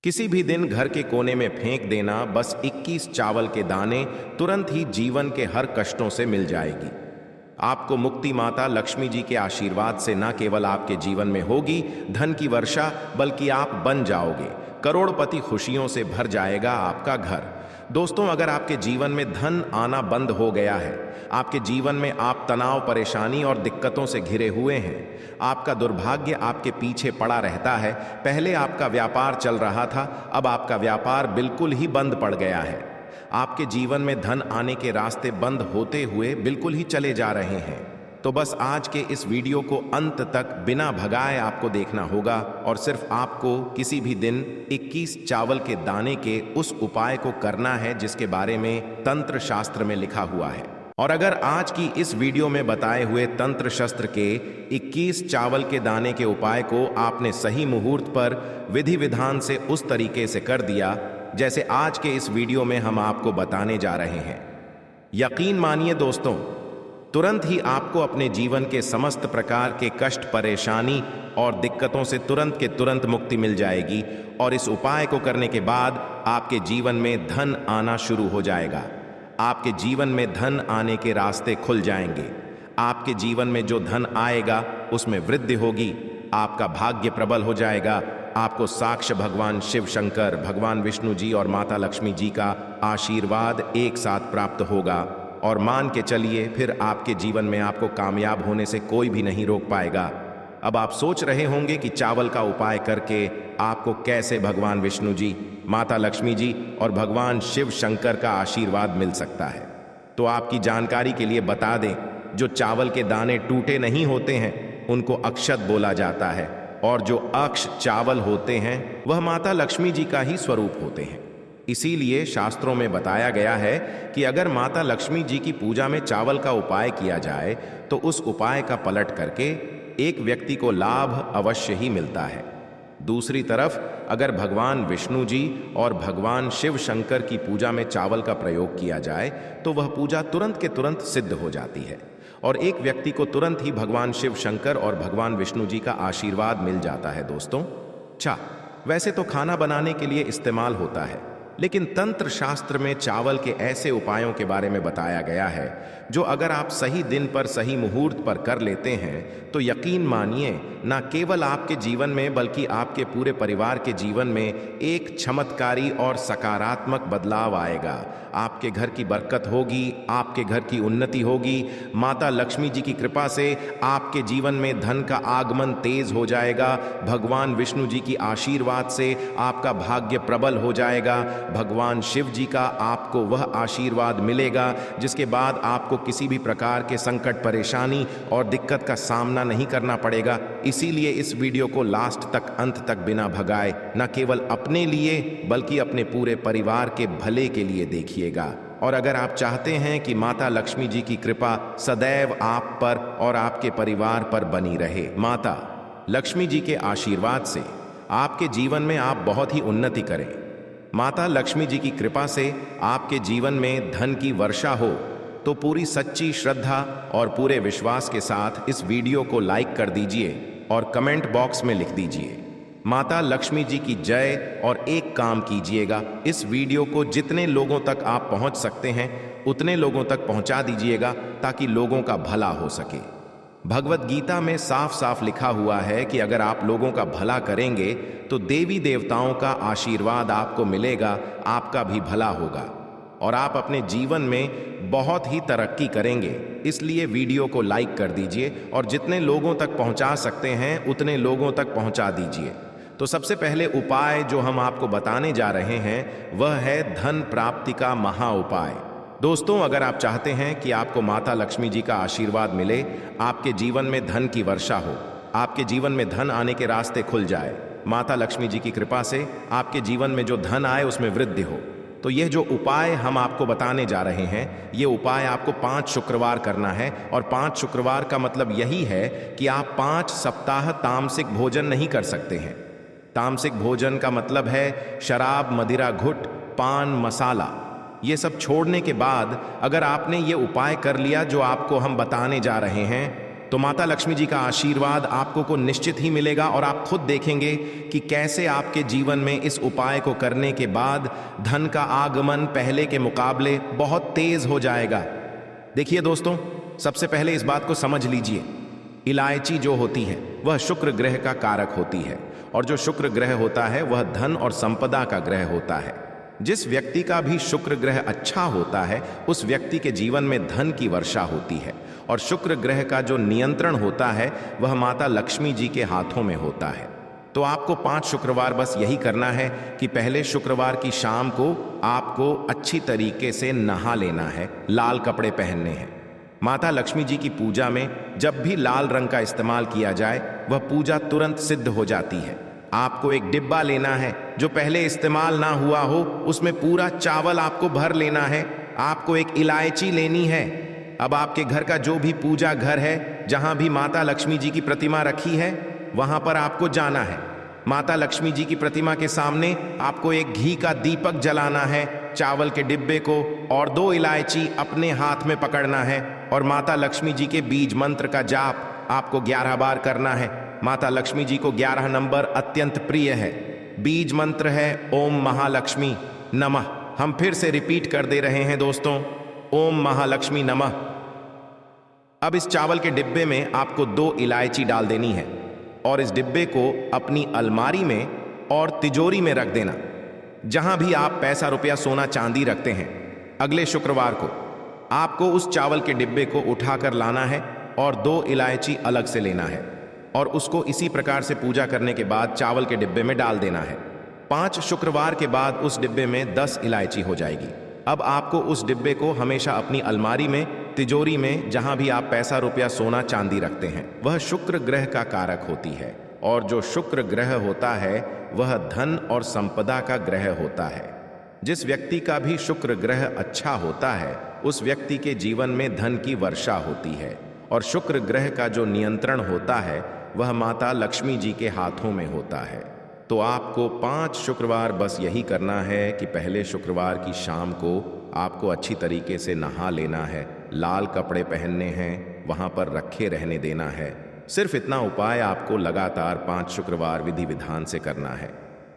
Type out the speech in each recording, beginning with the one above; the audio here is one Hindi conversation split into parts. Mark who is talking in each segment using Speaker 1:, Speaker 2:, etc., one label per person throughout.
Speaker 1: किसी भी दिन घर के कोने में फेंक देना बस 21 चावल के दाने तुरंत ही जीवन के हर कष्टों से मिल जाएगी। आपको मुक्ति माता लक्ष्मी जी के आशीर्वाद से न केवल आपके जीवन में होगी धन की वर्षा, बल्कि आप बन जाओगे करोड़पति। खुशियों से भर जाएगा आपका घर। दोस्तों, अगर आपके जीवन में धन आना बंद हो गया है, आपके जीवन में आप तनाव, परेशानी और दिक्कतों से घिरे हुए हैं, आपका दुर्भाग्य आपके पीछे पड़ा रहता है, पहले आपका व्यापार चल रहा था, अब आपका व्यापार बिल्कुल ही बंद पड़ गया है, आपके जीवन में धन आने के रास्ते बंद होते हुए बिल्कुल ही चले जा रहे हैं, तो बस आज के इस वीडियो को अंत तक बिना भगाए आपको देखना होगा और सिर्फ आपको किसी भी दिन 21 चावल के दाने के उस उपाय को करना है जिसके बारे में तंत्र शास्त्र में लिखा हुआ है। और अगर आज की इस वीडियो में बताए हुए तंत्र शास्त्र के 21 चावल के दाने के उपाय को आपने सही मुहूर्त पर विधि विधान से उस तरीके से कर दिया जैसे आज के इस वीडियो में हम आपको बताने जा रहे हैं, यकीन मानिए दोस्तों, तुरंत ही आपको अपने जीवन के समस्त प्रकार के कष्ट, परेशानी और दिक्कतों से तुरंत के तुरंत मुक्ति मिल जाएगी। और इस उपाय को करने के बाद आपके जीवन में धन आना शुरू हो जाएगा। आपके जीवन में धन आने के रास्ते खुल जाएंगे। आपके जीवन में जो धन आएगा उसमें वृद्धि होगी। आपका भाग्य प्रबल हो जाएगा। आपको साक्ष भगवान शिव शंकर, भगवान विष्णु जी और माता लक्ष्मी जी का आशीर्वाद एक साथ प्राप्त होगा। और मान के चलिए, फिर आपके जीवन में आपको कामयाब होने से कोई भी नहीं रोक पाएगा। अब आप सोच रहे होंगे कि चावल का उपाय करके आपको कैसे भगवान विष्णु जी, माता लक्ष्मी जी और भगवान शिव शंकर का आशीर्वाद मिल सकता है। तो आपकी जानकारी के लिए बता दें, जो चावल के दाने टूटे नहीं होते हैं उनको अक्षत बोला जाता है, और जो अक्ष चावल होते हैं वह माता लक्ष्मी जी का ही स्वरूप होते हैं। इसीलिए शास्त्रों में बताया गया है कि अगर माता लक्ष्मी जी की पूजा में चावल का उपाय किया जाए तो उस उपाय का पलट करके एक व्यक्ति को लाभ अवश्य ही मिलता है। दूसरी तरफ अगर भगवान विष्णु जी और भगवान शिव शंकर की पूजा में चावल का प्रयोग किया जाए तो वह पूजा तुरंत के तुरंत सिद्ध हो जाती है और एक व्यक्ति को तुरंत ही भगवान शिव शंकर और भगवान विष्णु जी का आशीर्वाद मिल जाता है। दोस्तों, वैसे तो खाना बनाने के लिए इस्तेमाल होता है, लेकिन तंत्र शास्त्र में चावल के ऐसे उपायों के बारे में बताया गया है जो अगर आप सही दिन पर, सही मुहूर्त पर कर लेते हैं तो यकीन मानिए, न केवल आपके जीवन में बल्कि आपके पूरे परिवार के जीवन में एक चमत्कारी और सकारात्मक बदलाव आएगा। आपके घर की बरकत होगी, आपके घर की उन्नति होगी। माता लक्ष्मी जी की कृपा से आपके जीवन में धन का आगमन तेज हो जाएगा। भगवान विष्णु जी की आशीर्वाद से आपका भाग्य प्रबल हो जाएगा। भगवान शिव जी का आपको वह आशीर्वाद मिलेगा जिसके बाद आपको किसी भी प्रकार के संकट, परेशानी और दिक्कत का सामना नहीं करना पड़ेगा। इसीलिए इस वीडियो को लास्ट तक, अंत तक बिना भगाए न केवल अपने लिए बल्कि अपने पूरे परिवार के भले के लिए देखिएगा। और अगर आप चाहते हैं कि माता लक्ष्मी जी की कृपा सदैव आप पर और आपके परिवार पर बनी रहे, माता लक्ष्मी जी के आशीर्वाद से आपके जीवन में आप बहुत ही उन्नति करें, माता लक्ष्मी जी की कृपा से आपके जीवन में धन की वर्षा हो, तो पूरी सच्ची श्रद्धा और पूरे विश्वास के साथ इस वीडियो को लाइक कर दीजिए और कमेंट बॉक्स में लिख दीजिए माता लक्ष्मी जी की जय। और एक काम कीजिएगा, इस वीडियो को जितने लोगों तक आप पहुंच सकते हैं उतने लोगों तक पहुंचा दीजिएगा ताकि लोगों का भला हो सके। भगवत गीता में साफ साफ लिखा हुआ है कि अगर आप लोगों का भला करेंगे तो देवी देवताओं का आशीर्वाद आपको मिलेगा, आपका भी भला होगा और आप अपने जीवन में बहुत ही तरक्की करेंगे। इसलिए वीडियो को लाइक कर दीजिए और जितने लोगों तक पहुंचा सकते हैं उतने लोगों तक पहुंचा दीजिए। तो सबसे पहले उपाय जो हम आपको बताने जा रहे हैं वह है धन प्राप्ति का महा उपाय। दोस्तों, अगर आप चाहते हैं कि आपको माता लक्ष्मी जी का आशीर्वाद मिले, आपके जीवन में धन की वर्षा हो, आपके जीवन में धन आने के रास्ते खुल जाए, माता लक्ष्मी जी की कृपा से आपके जीवन में जो धन आए उसमें वृद्धि हो, तो यह जो उपाय हम आपको बताने जा रहे हैं, ये उपाय आपको 5 शुक्रवार करना है। और 5 शुक्रवार का मतलब यही है कि आप 5 सप्ताह तामसिक भोजन नहीं कर सकते हैं। तामसिक भोजन का मतलब है शराब, मदिरा, घुट, पान, मसाला, ये सब छोड़ने के बाद अगर आपने ये उपाय कर लिया जो आपको हम बताने जा रहे हैं तो माता लक्ष्मी जी का आशीर्वाद आपको को निश्चित ही मिलेगा और आप खुद देखेंगे कि कैसे आपके जीवन में इस उपाय को करने के बाद धन का आगमन पहले के मुकाबले बहुत तेज हो जाएगा। देखिए दोस्तों, सबसे पहले इस बात को समझ लीजिए, इलायची जो होती है वह शुक्र ग्रह का कारक होती है और जो शुक्र ग्रह होता है वह धन और संपदा का ग्रह होता है। जिस व्यक्ति का भी शुक्र ग्रह अच्छा होता है उस व्यक्ति के जीवन में धन की वर्षा होती है और शुक्र ग्रह का जो नियंत्रण होता है वह माता लक्ष्मी जी के हाथों में होता है। तो आपको 5 शुक्रवार बस यही करना है कि पहले शुक्रवार की शाम को आपको अच्छी तरीके से नहा लेना है, लाल कपड़े पहनने हैं। माता लक्ष्मी जी की पूजा में जब भी लाल रंग का इस्तेमाल किया जाए वह पूजा तुरंत सिद्ध हो जाती है। आपको एक डिब्बा लेना है जो पहले इस्तेमाल ना हुआ हो, उसमें पूरा चावल आपको भर लेना है। आपको एक इलायची लेनी है। अब आपके घर का जो भी पूजा घर है, जहां भी माता लक्ष्मी जी की प्रतिमा रखी है, वहां पर आपको जाना है। माता लक्ष्मी जी की प्रतिमा के सामने आपको एक घी का दीपक जलाना है, चावल के डिब्बे को और 2 इलायची अपने हाथ में पकड़ना है और माता लक्ष्मी जी के बीज मंत्र का जाप आपको 11 बार करना है। माता लक्ष्मी जी को 11 नंबर अत्यंत प्रिय है। बीज मंत्र है ओम महालक्ष्मी नमः। हम फिर से रिपीट कर दे रहे हैं दोस्तों, ओम महालक्ष्मी नमः। अब इस चावल के डिब्बे में आपको 2 इलायची डाल देनी है और इस डिब्बे को अपनी अलमारी में और तिजोरी में रख देना, जहां भी आप पैसा रुपया सोना चांदी रखते हैं। अगले शुक्रवार को आपको उस चावल के डिब्बे को उठाकर लाना है और 2 इलायची अलग से लेना है और उसको इसी प्रकार से पूजा करने के बाद चावल के डिब्बे में डाल देना है। 5 शुक्रवार के बाद उस डिब्बे में 10 इलायची हो जाएगी। अब आपको उस डिब्बे को हमेशा अपनी अलमारी में, तिजोरी में, जहां भी आप पैसा रुपया सोना चांदी रखते हैं, वह शुक्र ग्रह का कारक होती है और जो शुक्र ग्रह होता है वह धन और संपदा का ग्रह होता है। जिस व्यक्ति का भी शुक्र ग्रह अच्छा होता है उस व्यक्ति के जीवन में धन की वर्षा होती है और शुक्र ग्रह का जो नियंत्रण होता है वह माता लक्ष्मी जी के हाथों में होता है। तो आपको 5 शुक्रवार बस यही करना है कि पहले शुक्रवार की शाम को आपको अच्छी तरीके से नहा लेना है, लाल कपड़े पहनने हैं, वहां पर रखे रहने देना है। सिर्फ इतना उपाय आपको लगातार 5 शुक्रवार विधि विधान से करना है।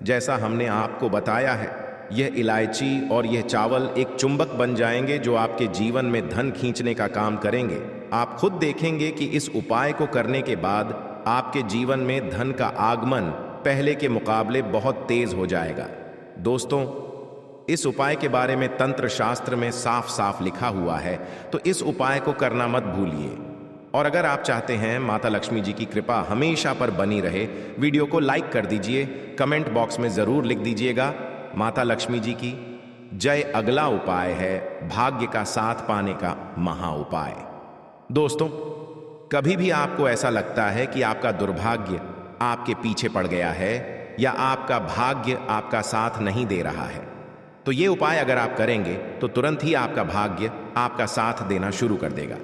Speaker 1: जैसा हमने आपको बताया है, यह इलायची और यह चावल एक चुंबक बन जाएंगे जो आपके जीवन में धन खींचने का काम करेंगे। आप खुद देखेंगे कि इस उपाय को करने के बाद आपके जीवन में धन का आगमन पहले के मुकाबले बहुत तेज हो जाएगा। दोस्तों, इस उपाय के बारे में तंत्र शास्त्र में साफ साफ लिखा हुआ है, तो इस उपाय को करना मत भूलिए। और अगर आप चाहते हैं माता लक्ष्मी जी की कृपा हमेशा पर बनी रहे, वीडियो को लाइक कर दीजिए, कमेंट बॉक्स में जरूर लिख दीजिएगा माता लक्ष्मी जी की जय। अगला उपाय है भाग्य का साथ पाने का महा उपाय। दोस्तों, कभी भी आपको ऐसा लगता है कि आपका दुर्भाग्य आपके पीछे पड़ गया है या आपका भाग्य आपका साथ नहीं दे रहा है, तो ये उपाय अगर आप करेंगे तो तुरंत ही आपका भाग्य आपका साथ देना शुरू कर देगा।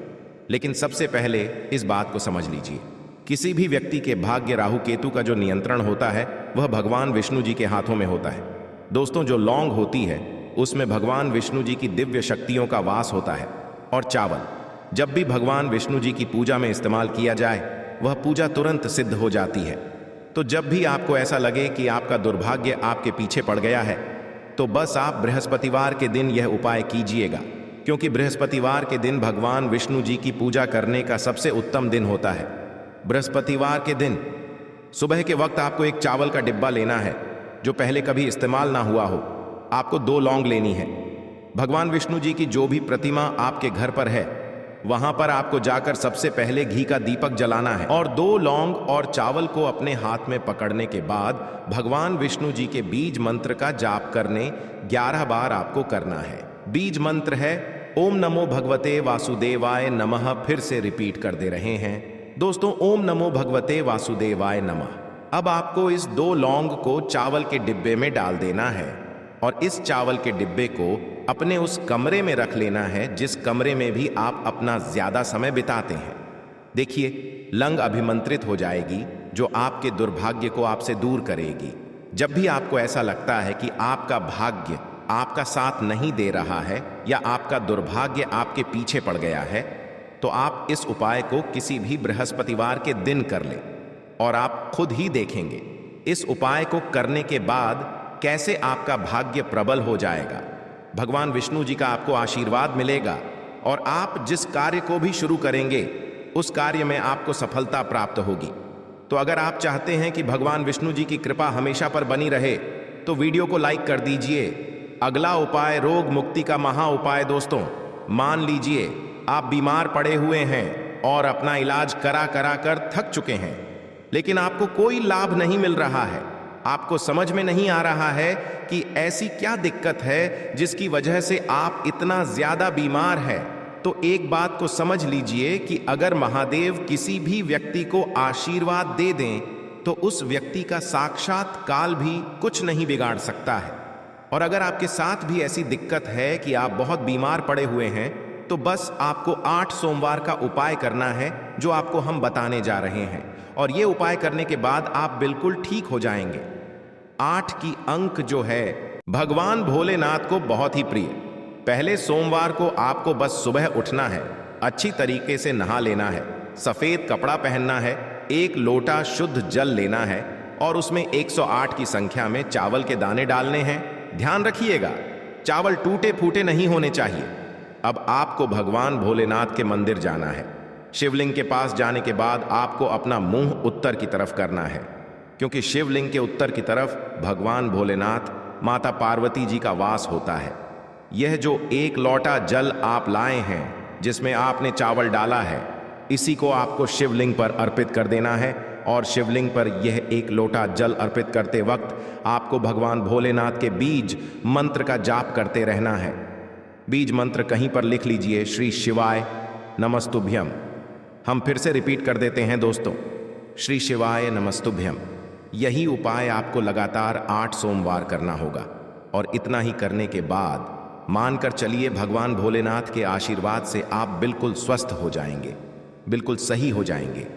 Speaker 1: लेकिन सबसे पहले इस बात को समझ लीजिए, किसी भी व्यक्ति के भाग्य राहु केतु का जो नियंत्रण होता है वह भगवान विष्णु जी के हाथों में होता है। दोस्तों, जो लौंग होती है उसमें भगवान विष्णु जी की दिव्य शक्तियों का वास होता है और चावल जब भी भगवान विष्णु जी की पूजा में इस्तेमाल किया जाए वह पूजा तुरंत सिद्ध हो जाती है। तो जब भी आपको ऐसा लगे कि आपका दुर्भाग्य आपके पीछे पड़ गया है तो बस आप बृहस्पतिवार के दिन यह उपाय कीजिएगा, क्योंकि बृहस्पतिवार के दिन भगवान विष्णु जी की पूजा करने का सबसे उत्तम दिन होता है। बृहस्पतिवार के दिन सुबह के वक्त आपको एक चावल का डिब्बा लेना है जो पहले कभी इस्तेमाल ना हुआ हो। आपको 2 लौंग लेनी है। भगवान विष्णु जी की जो भी प्रतिमा आपके घर पर है वहां पर आपको जाकर सबसे पहले घी का दीपक जलाना है और 2 लौंग और चावल को अपने हाथ में पकड़ने के बाद भगवान विष्णु जी के बीज मंत्र का जाप करने 11 बार आपको करना है। बीज मंत्र है ओम नमो भगवते वासुदेवाय नमः। फिर से रिपीट कर दे रहे हैं दोस्तों, ओम नमो भगवते वासुदेवाय नमः। अब आपको इस 2 लौंग को चावल के डिब्बे में डाल देना है और इस चावल के डिब्बे को अपने उस कमरे में रख लेना है जिस कमरे में भी आप अपना ज्यादा समय बिताते हैं। देखिए, लंग अभिमंत्रित हो जाएगी जो आपके दुर्भाग्य को आपसे दूर करेगी। जब भी आपको ऐसा लगता है कि आपका भाग्य आपका साथ नहीं दे रहा है या आपका दुर्भाग्य आपके पीछे पड़ गया है, तो आप इस उपाय को किसी भी बृहस्पतिवार के दिन कर लें और आप खुद ही देखेंगे इस उपाय को करने के बाद कैसे आपका भाग्य प्रबल हो जाएगा। भगवान विष्णु जी का आपको आशीर्वाद मिलेगा और आप जिस कार्य को भी शुरू करेंगे उस कार्य में आपको सफलता प्राप्त होगी। तो अगर आप चाहते हैं कि भगवान विष्णु जी की कृपा हमेशा पर बनी रहे तो वीडियो को लाइक कर दीजिए। अगला उपाय रोग मुक्ति का महा उपाय। दोस्तों, मान लीजिए आप बीमार पड़े हुए हैं और अपना इलाज करा करा कर थक चुके हैं, लेकिन आपको कोई लाभ नहीं मिल रहा है। आपको समझ में नहीं आ रहा है कि ऐसी क्या दिक्कत है जिसकी वजह से आप इतना ज्यादा बीमार है। तो एक बात को समझ लीजिए कि अगर महादेव किसी भी व्यक्ति को आशीर्वाद दे दें तो उस व्यक्ति का साक्षात काल भी कुछ नहीं बिगाड़ सकता है। और अगर आपके साथ भी ऐसी दिक्कत है कि आप बहुत बीमार पड़े हुए हैं तो बस आपको 8 सोमवार का उपाय करना है जो आपको हम बताने जा रहे हैं, और ये उपाय करने के बाद आप बिल्कुल ठीक हो जाएंगे। 8 की अंक जो है भगवान भोलेनाथ को बहुत ही प्रिय। पहले सोमवार को आपको बस सुबह उठना है, अच्छी तरीके से नहा लेना है, सफेद कपड़ा पहनना है, 1 लोटा शुद्ध जल लेना है और उसमें 108 की संख्या में चावल के दाने डालने हैं। ध्यान रखिएगा, चावल टूटे फूटे नहीं होने चाहिए। अब आपको भगवान भोलेनाथ के मंदिर जाना है। शिवलिंग के पास जाने के बाद आपको अपना मुंह उत्तर की तरफ करना है, क्योंकि शिवलिंग के उत्तर की तरफ भगवान भोलेनाथ माता पार्वती जी का वास होता है। यह जो 1 लोटा जल आप लाए हैं जिसमें आपने चावल डाला है, इसी को आपको शिवलिंग पर अर्पित कर देना है। और शिवलिंग पर यह 1 लोटा जल अर्पित करते वक्त आपको भगवान भोलेनाथ के बीज मंत्र का जाप करते रहना है। बीज मंत्र कहीं पर लिख लीजिए, श्री शिवाय नमस्तुभ्यम। हम फिर से रिपीट कर देते हैं दोस्तों, श्री शिवाय नमस्तुभ्यम। यही उपाय आपको लगातार 8 सोमवार करना होगा, और इतना ही करने के बाद मानकर चलिए भगवान भोलेनाथ के आशीर्वाद से आप बिल्कुल स्वस्थ हो जाएंगे, बिल्कुल सही हो जाएंगे।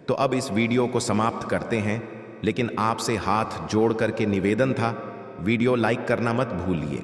Speaker 1: तो अब इस वीडियो को समाप्त करते हैं, लेकिन आपसे हाथ जोड़ करके निवेदन था, वीडियो लाइक करना मत भूलिए।